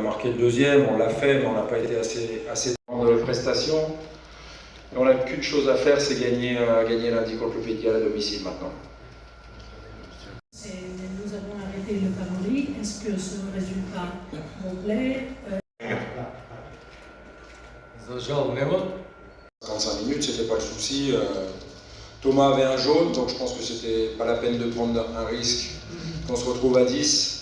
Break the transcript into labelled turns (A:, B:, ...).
A: marqué le deuxième, on l'a fait, mais on n'a pas été assez dans de prestations. Et on n'a qu'une chose à faire, c'est gagner lundi contre le Pays de Galles à domicile maintenant.
B: Nous avons arrêté le calendrier. Est-ce que ce résultat vous plaît?
A: 45 minutes, c'était pas le souci. Thomas avait un jaune, donc je pense que c'était pas la peine de prendre un risque qu'on se retrouve à 10.